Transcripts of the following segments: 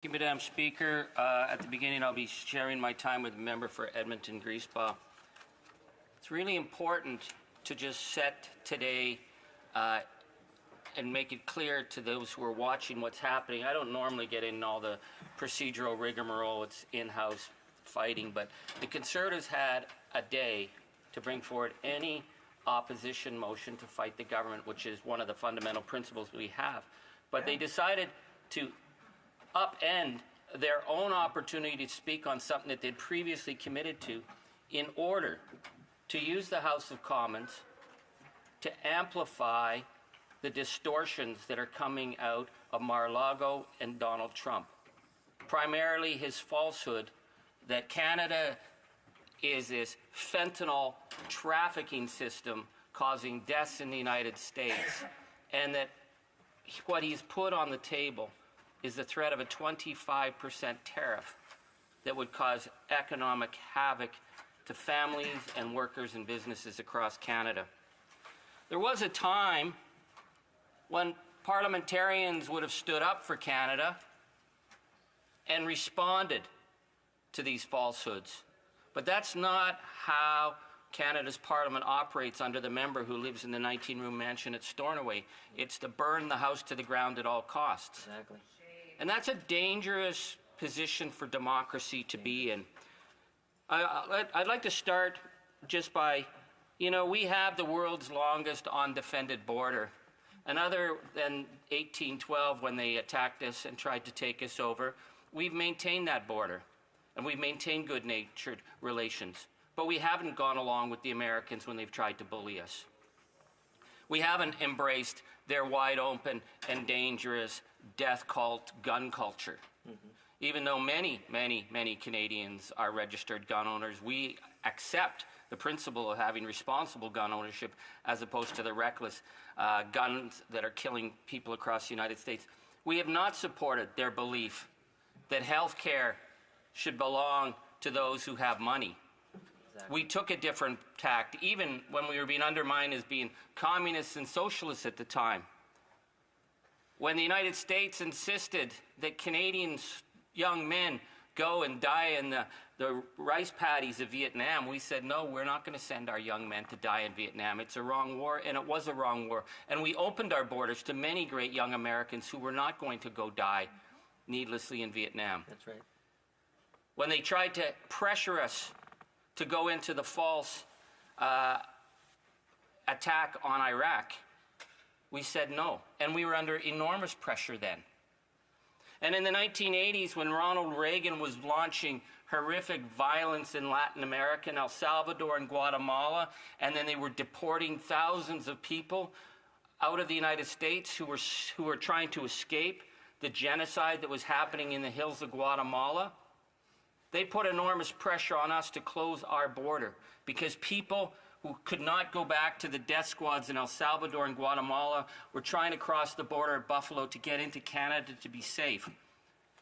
Thank you, Madam Speaker. At the beginning, I'll be sharing my time with the member for Edmonton-Griesbach. It's really important to just set today and make it clear to those who are watching what's happening. I don't normally get in all the procedural rigmarole, it's in-house fighting, but the Conservatives had a day to bring forward any opposition motion to fight the government, which is one of the fundamental principles we have. But they decided to upend their own opportunity to speak on something that they'd previously committed to in order to use the House of Commons to amplify the distortions that are coming out of Mar-a-Lago and Donald Trump. Primarily his falsehood that Canada is this fentanyl trafficking system causing deaths in the United States, and that what he's put on the table is the threat of a 25% tariff that would cause economic havoc to families and workers and businesses across Canada. There was a time when parliamentarians would have stood up for Canada and responded to these falsehoods. But that's not how Canada's Parliament operates under the member who lives in the 19-room mansion at Stornoway. It's to burn the House to the ground at all costs. Exactly. And that's a dangerous position for democracy to be in. I'd like to start just by, we have the world's longest undefended border. And other than 1812, when they attacked us and tried to take us over, we've maintained that border. And we've maintained good-natured relations. But we haven't gone along with the Americans when they've tried to bully us. We haven't embraced their wide-open and dangerous death cult gun culture. Even though many, many, many Canadians are registered gun owners, we accept the principle of having responsible gun ownership as opposed to the reckless guns that are killing people across the United States. We have not supported their belief that health care should belong to those who have money. We took a different tact, even when we were being undermined as being communists and socialists at the time. When the United States insisted that Canadians, young men, go and die in the rice paddies of Vietnam, we said, no, we're not going to send our young men to die in Vietnam. It's a wrong war, and it was a wrong war. And we opened our borders to many great young Americans who were not going to go die needlessly in Vietnam. That's right. When they tried to pressure us to go into the false attack on Iraq, we said no, and we were under enormous pressure then. And in the 1980s, when Ronald Reagan was launching horrific violence in Latin America, in El Salvador and Guatemala, and then they were deporting thousands of people out of the United States who were trying to escape the genocide that was happening in the hills of Guatemala, they put enormous pressure on us to close our border because people who could not go back to the death squads in El Salvador and Guatemala were trying to cross the border at Buffalo to get into Canada to be safe.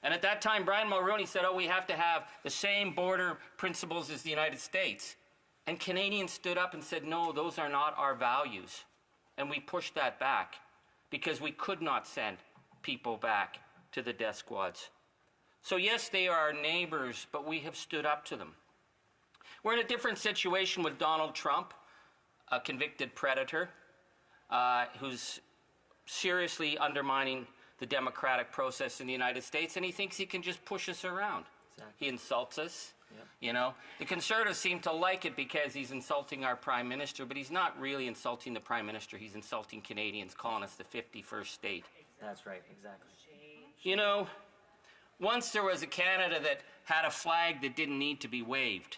And at that time, Brian Mulroney said, we have to have the same border principles as the United States. And Canadians stood up and said, no, those are not our values. And we pushed that back because we could not send people back to the death squads. So yes, they are our neighbors, but we have stood up to them. We're in a different situation with Donald Trump, a convicted predator who's seriously undermining the democratic process in the United States, and he thinks he can just push us around. Exactly. He insults us. Yep. The Conservatives seem to like it because he's insulting our Prime Minister, but he's not really insulting the Prime Minister. He's insulting Canadians, calling us the 51st state. That's right, exactly. Once there was a Canada that had a flag that didn't need to be waved.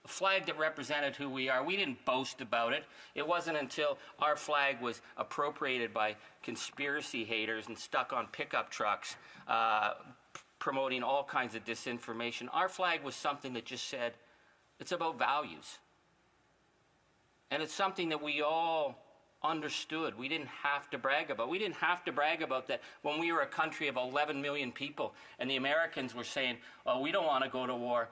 A flag that represented who we are. We didn't boast about it. It wasn't until our flag was appropriated by conspiracy haters and stuck on pickup trucks promoting all kinds of disinformation. Our flag was something that just said, it's about values. And it's something that we all understood. We didn't have to brag about. We didn't have to brag about that when we were a country of 11 million people and the Americans were saying, we don't want to go to war.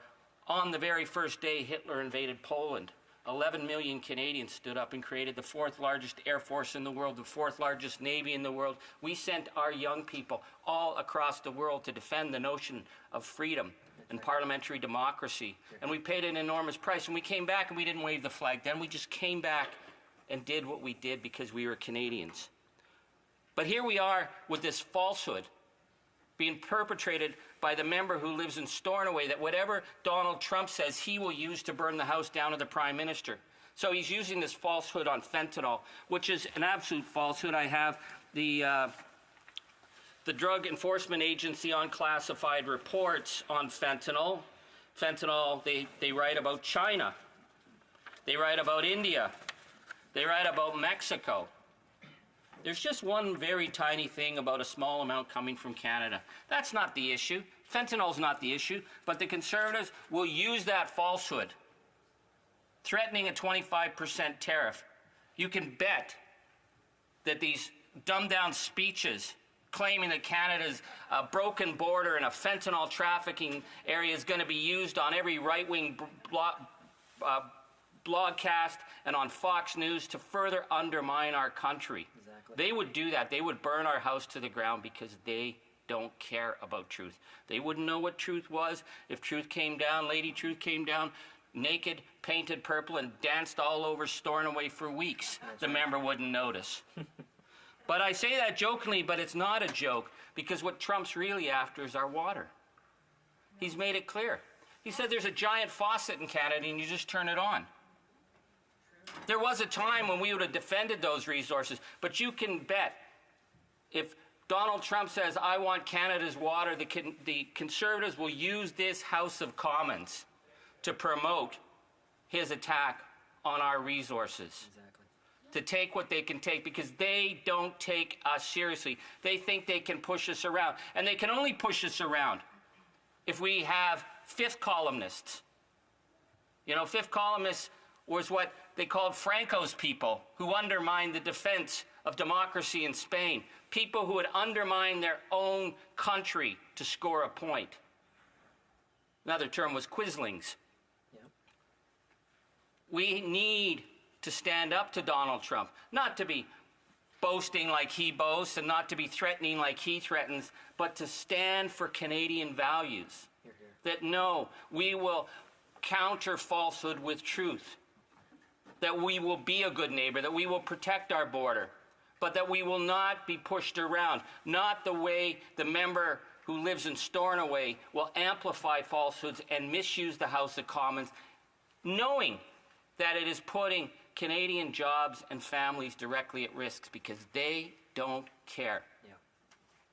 On the very first day Hitler invaded Poland, 11 million Canadians stood up and created the 4th largest Air Force in the world, the 4th largest Navy in the world. We sent our young people all across the world to defend the notion of freedom and parliamentary democracy. And we paid an enormous price. And we came back and we didn't wave the flag then. We just came back and did what we did because we were Canadians. But here we are with this falsehood being perpetrated by the member who lives in Stornoway, that whatever Donald Trump says, he will use to burn the house down to the Prime Minister. So he's using this falsehood on fentanyl, which is an absolute falsehood. I have the Drug Enforcement Agency unclassified reports on fentanyl. Fentanyl, they write about China. They write about India. They write about Mexico. There's just one very tiny thing about a small amount coming from Canada. That's not the issue. Fentanyl's not the issue, but the Conservatives will use that falsehood, threatening a 25% tariff. You can bet that these dumbed-down speeches claiming that Canada's broken border and a fentanyl trafficking area is going to be used on every right-wing broadcast and on Fox News to further undermine our country. Exactly. They would do that. They would burn our house to the ground because they don't care about truth. They wouldn't know what truth was if Truth came down, Lady Truth came down, naked, painted purple, and danced all over Stornoway for weeks. The member wouldn't notice. But I say that jokingly, but it's not a joke, because what Trump's really after is our water. He's made it clear. He said there's a giant faucet in Canada and you just turn it on. There was a time when we would have defended those resources, but you can bet if Donald Trump says, I want Canada's water, the Conservatives will use this House of Commons to promote his attack on our resources. Exactly. To take what they can take, because they don't take us seriously. They think they can push us around, and they can only push us around if we have fifth columnists. You know, fifth columnists was what they called Franco's people, who undermined the defense of democracy in Spain. People who would undermine their own country to score a point. Another term was quislings. Yep. We need to stand up to Donald Trump, not to be boasting like he boasts and not to be threatening like he threatens, but to stand for Canadian values. Hear, hear. That no, we will counter falsehood with truth. That we will be a good neighbor, that we will protect our border, but that we will not be pushed around. Not the way the member who lives in Stornoway will amplify falsehoods and misuse the House of Commons, knowing that it is putting Canadian jobs and families directly at risk, because they don't care. Yeah.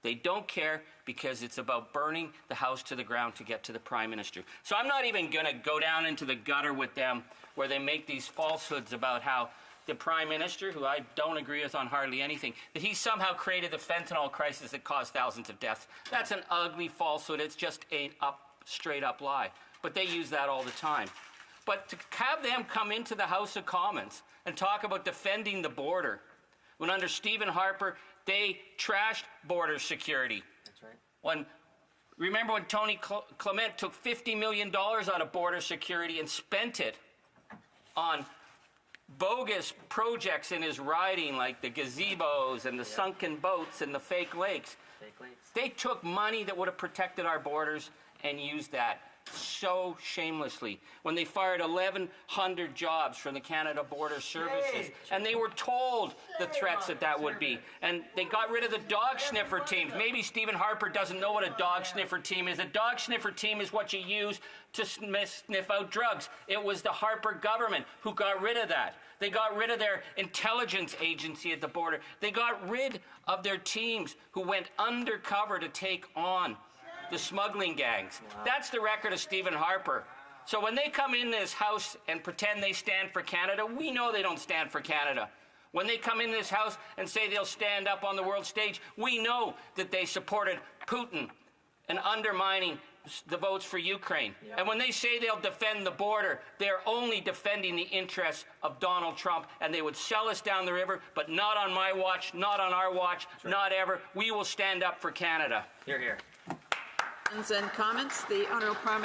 They don't care because it's about burning the house to the ground to get to the Prime Minister. So I'm not even going to go down into the gutter with them where they make these falsehoods about how the Prime Minister, who I don't agree with on hardly anything, that he somehow created the fentanyl crisis that caused thousands of deaths. That's an ugly falsehood. It's just a straight up lie. But they use that all the time. But to have them come into the House of Commons and talk about defending the border, when under Stephen Harper, they trashed border security. That's right. Remember when Tony Clement took $50 million out of border security and spent it on bogus projects in his riding, like the gazebos and the sunken boats and the fake lakes. Fake lakes. They took money that would have protected our borders and used that so shamelessly when they fired 1,100 jobs from the Canada Border Services. And they were told the threats that would be. And they got rid of the dog sniffer teams. Maybe Stephen Harper doesn't know what a dog sniffer team is. A dog sniffer team is what you use to sniff out drugs. It was the Harper government who got rid of that. They got rid of their intelligence agency at the border. They got rid of their teams who went undercover to take on the smuggling gangs. Wow. That's the record of Stephen Harper. So when they come in this house and pretend they stand for Canada, we know they don't stand for Canada. When they come in this house and say they'll stand up on the world stage, we know that they supported Putin and undermining the votes for Ukraine. Yep. And when they say they'll defend the border, they're only defending the interests of Donald Trump, and they would sell us down the river, but not on my watch, not on our watch, right. Not ever. We will stand up for Canada. Hear, hear. And comments, the Honourable Prime